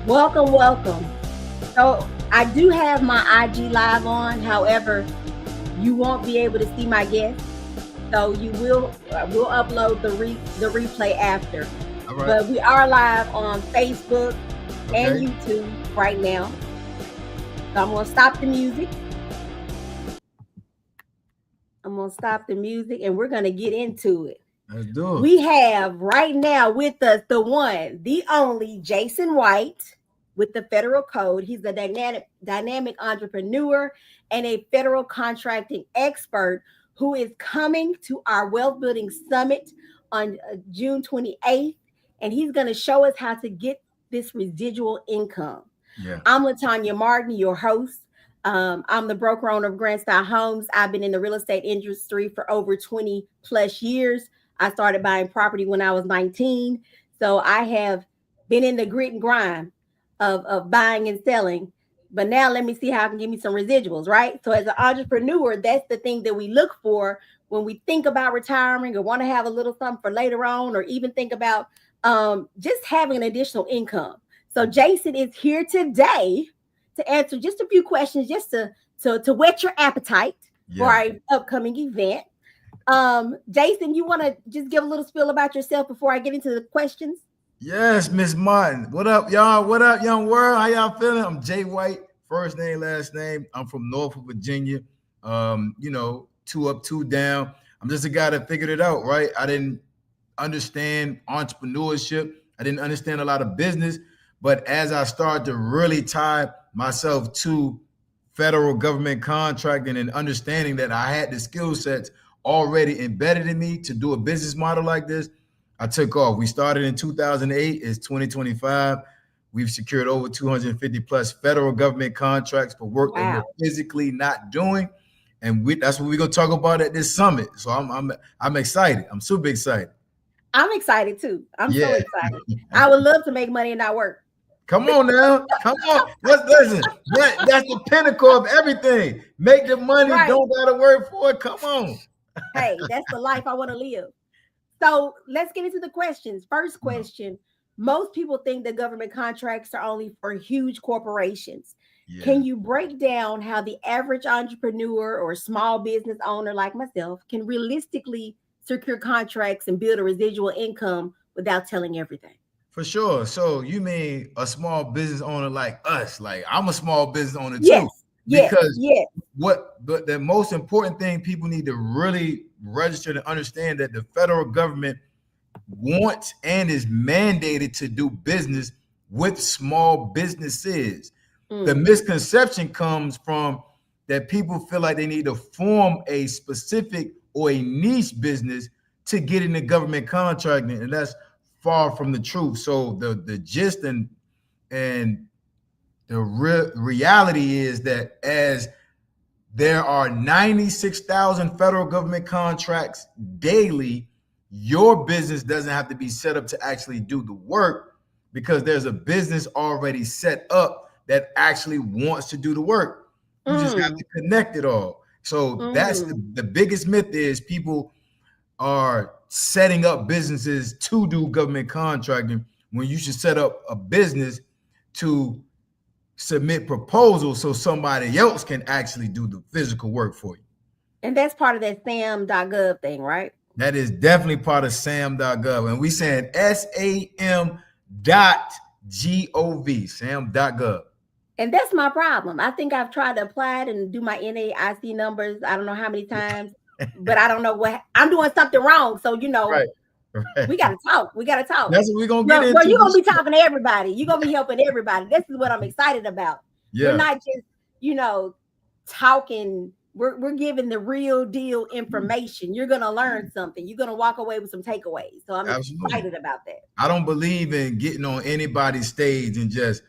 Welcome, welcome. So I do have my IG live on. However, you won't be able to see my guest. So you will upload the replay after. All right. But we are live on Facebook and Okay. YouTube right now. So I'm gonna stop the music. And we're gonna get into it. Let's do it. We have right now with us the one, the only Jason White with the federal code. He's a dynamic entrepreneur and a federal contracting expert who is coming to our wealth building summit on June 28th. And he's going to show us how to get this residual income. Yeah. I'm LaTonya Martin, your host. I'm the broker owner of Grand Style Homes. I've been in the real estate industry for over 20 plus years. I started buying property when I was 19. So I have been in the grit and grind of buying and selling. But now let me see how I can give me some residuals, right? So as an entrepreneur, that's the thing that we look for when we think about retiring or want to have a little something for later on, or even think about just having an additional income. So Jason is here today to answer just a few questions, just to whet your appetite for our upcoming event. Jason, you want to just give a little spiel about yourself before I get into the questions? Yes, Miss Martin. What up, y'all? What up, young world? How y'all feeling? I'm Jay White, first name, last name. I'm from Norfolk, Virginia. Two up, two down. I'm just a guy that figured it out, right? I didn't understand entrepreneurship. I didn't understand a lot of business. But as I started to really tie myself to federal government contracting and understanding that I had the skill sets already embedded in me to do a business model like this, I took off. We started in 2008. It's 2025. We've secured over 250 plus federal government contracts for work that we're physically not doing, and that's what we're gonna talk about at this summit. So I'm excited. I'm super excited. I'm excited too. I'm so excited. I would love to make money and not work. Come on now. Come on. Listen. That's the pinnacle of everything. Make the money. Right. Don't gotta work for it. Come on. Hey, that's the life I want to live. So let's get into the questions. First question. Most people think that government contracts are only for huge corporations. Yeah. Can you break down how the average entrepreneur or small business owner like myself can realistically secure contracts and build a residual income without telling everything? For sure. So you mean a small business owner like us? Like I'm a small business owner too. Yes. Because but the most important thing people need to really register to understand that the federal government wants and is mandated to do business with small businesses. The misconception comes from that people feel like they need to form a specific or a niche business to get into government contracting, and that's far from the truth. So the gist and the reality is that as there are 96,000 federal government contracts daily, your business doesn't have to be set up to actually do the work because there's a business already set up that actually wants to do the work. You just have to connect it all. So that's the biggest myth is people are setting up businesses to do government contracting when you should set up a business to submit proposals so somebody else can actually do the physical work for you. And that's part of that SAM.gov thing, right? That is definitely part of SAM.gov. And we saying SAM.gov, SAM.gov. And that's my problem. I think I've tried to apply it and do my NAIC numbers. I don't know how many times, but I don't know what I'm doing something wrong. So, right. We got to talk. That's what we're going to get into. Well, you're going to be talking to everybody. You're going to be helping everybody. This is what I'm excited about. Yeah. We're not just, talking. We're giving the real deal information. You're going to learn something. You're going to walk away with some takeaways. So I'm excited about that. I don't believe in getting on anybody's stage and just,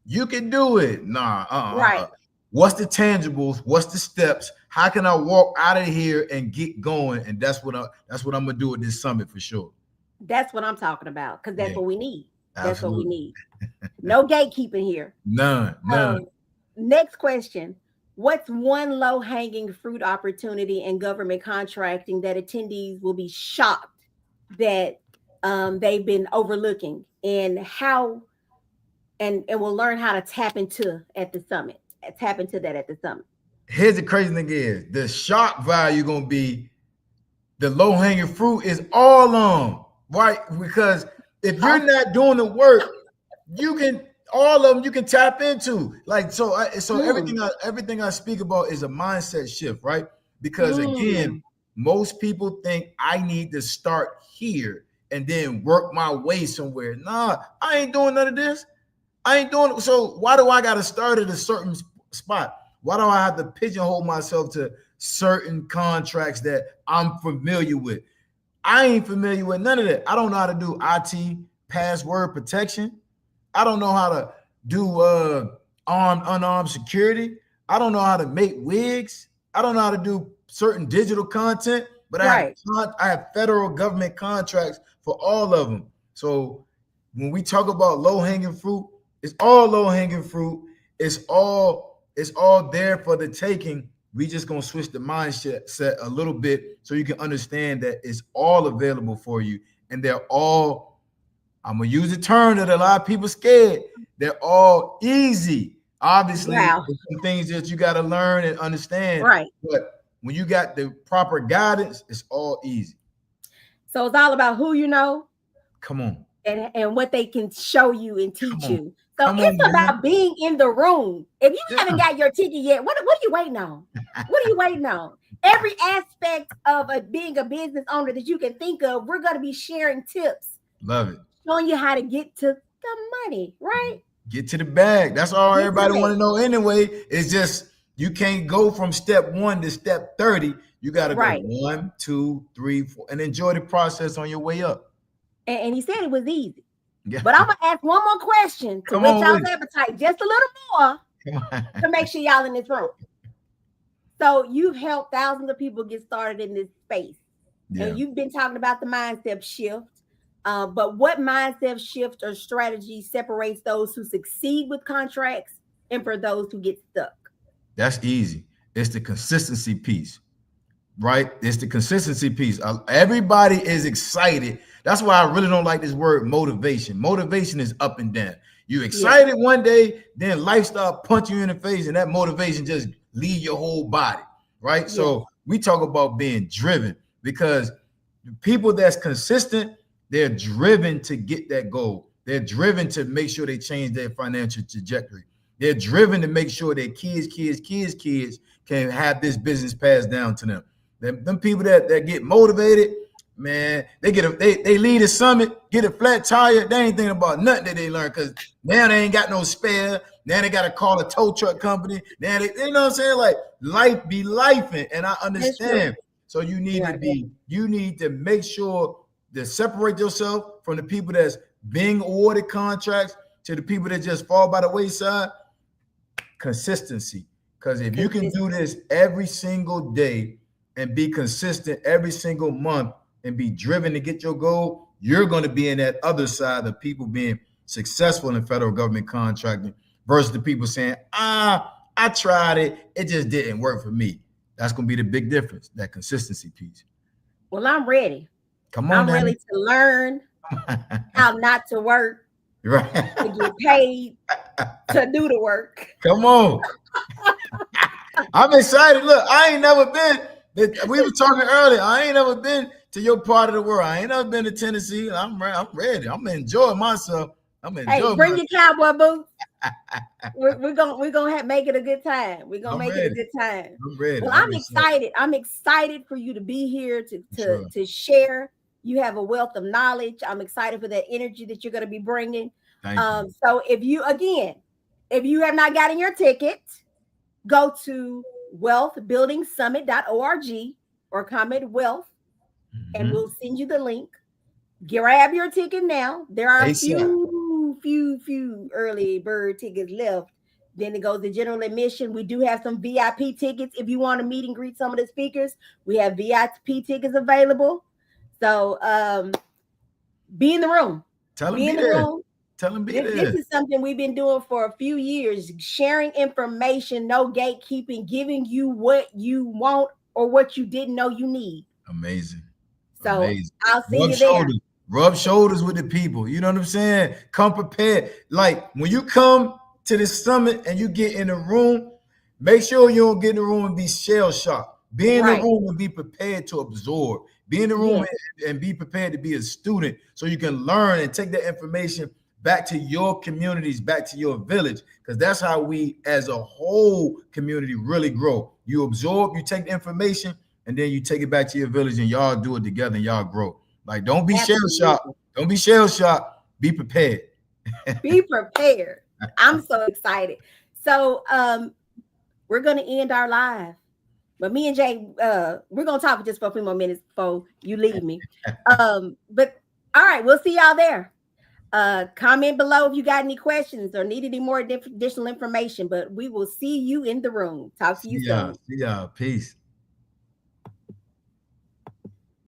you can do it. Nah. Right. What's the tangibles? What's the steps? How can I walk out of here and get going? And that's what I'm gonna do at this summit for sure. That's what I'm talking about because that's what we need. Absolutely. That's what we need. No gatekeeping here. None. Next question. What's one low-hanging fruit opportunity in government contracting that attendees will be shocked that they've been overlooking? And how and we'll learn how to tap into at the summit. Tap into that at the summit. Here's the crazy thing is the shock value gonna be the low hanging fruit is all on, right? Because if you're not doing the work, you can all of them you can tap into. Like so, everything I speak about is a mindset shift, right? Because again, most people think I need to start here and then work my way somewhere. Nah, I ain't doing none of this. I ain't doing it. So why do I got to start at a certain spot? Why do I have to pigeonhole myself to certain contracts that I'm familiar with? I ain't familiar with none of that. I don't know how to do IT password protection. I don't know how to do unarmed security. I don't know how to make wigs. I don't know how to do certain digital content, but I have federal government contracts for all of them. So when we talk about low hanging fruit, it's all low hanging fruit. It's all there for the taking. We just gonna switch the mindset a little bit so you can understand that it's all available for you, and they're all. I'm gonna use a term that a lot of people scared. They're all easy. Obviously, there's some things that you got to learn and understand. Right. But when you got the proper guidance, it's all easy. So it's all about who you know. Come on. And what they can show you and teach you. So it's about being in the room. If you haven't got your ticket yet, what are you waiting on? What are you waiting on? Every aspect of being a business owner that you can think of, we're going to be sharing tips. Love it. Showing you how to get to the money, right? Get to the bag. That's all everybody want to know anyway. It's just you can't go from step 1 to step 30. You got to go 1, 2, 3, 4, and enjoy the process on your way up. And he said it was easy. Yeah. But I'm going to ask one more question to whet y'all's appetite just a little more to make sure y'all in this room. So you've helped thousands of people get started in this space. Yeah. And you've been talking about the mindset shift. But what mindset shift or strategy separates those who succeed with contracts and for those who get stuck? That's easy. It's the consistency piece, right? It's the consistency piece. Everybody is excited. That's why I really don't like this word motivation. Motivation is up and down. You excited one day, then lifestyle punch you in the face, and that motivation just leave your whole body, right? Yeah. So we talk about being driven, because people that's consistent, they're driven to get that goal. They're driven to make sure they change their financial trajectory. They're driven to make sure their kids can have this business passed down to them. Them people that get motivated, man, they lead a summit, get a flat tire. They ain't thinking about nothing that they learned, because now they ain't got no spare. Now they got to call a tow truck company. Now they, you know what I'm saying? Like life be lifing, and I understand. So you need to make sure to separate yourself from the people that's being awarded contracts to the people that just fall by the wayside. Consistency. Because if you can do this every single day and be consistent every single month and be driven to get your goal, you're going to be in that other side of people being successful in federal government contracting versus the people saying, I tried it. It just didn't work for me. That's going to be the big difference, that consistency piece. Well, I'm ready. Come on, I'm ready to learn how not to work, to get paid, to do the work. Come on. I'm excited. Look, I ain't never been. We were talking earlier. I ain't never been to your part of the world. I ain't never been to Tennessee. I'm ready. I'm enjoying myself. Bring your cowboy boots. We're gonna make it a good time. We're gonna make it a good time. I'm ready. Well, I'm excited. I'm excited for you to be here to share. You have a wealth of knowledge. I'm excited for that energy that you're going to be bringing. So if you have not gotten your ticket, go to wealthbuildingsummit.org or comment wealth, and we'll send you the link. Grab your ticket now. There are a few early bird tickets left. Then it goes to general admission. We do have some VIP tickets. If you want to meet and greet some of the speakers, we have VIP tickets available. So be in the room. Tell them be there. Tell them be there. This is something we've been doing for a few years, sharing information, no gatekeeping, giving you what you want or what you didn't know you need. Amazing. So I'll see you there. Rub shoulders with the people. You know what I'm saying? Come prepared. Like when you come to this summit and you get in the room, make sure you don't get in the room and be shell shocked. Be in the Right. room and be prepared to absorb. Be in the room Yes. and be prepared to be a student so you can learn and take that information back to your communities, back to your village, because that's how we as a whole community really grow. You absorb, you take the information, and then you take it back to your village and y'all do it together and y'all grow. Like, don't be shell shocked. Absolutely. Don't be shell shocked. Be prepared. Be prepared. I'm so excited. So we're gonna end our live. But me and Jay, we're gonna talk just for a few more minutes before you leave me. But all right, we'll see y'all there. Comment below if you got any questions or need any more additional information. But we will see you in the room. Talk to you See y'all. soon. See y'all. Peace.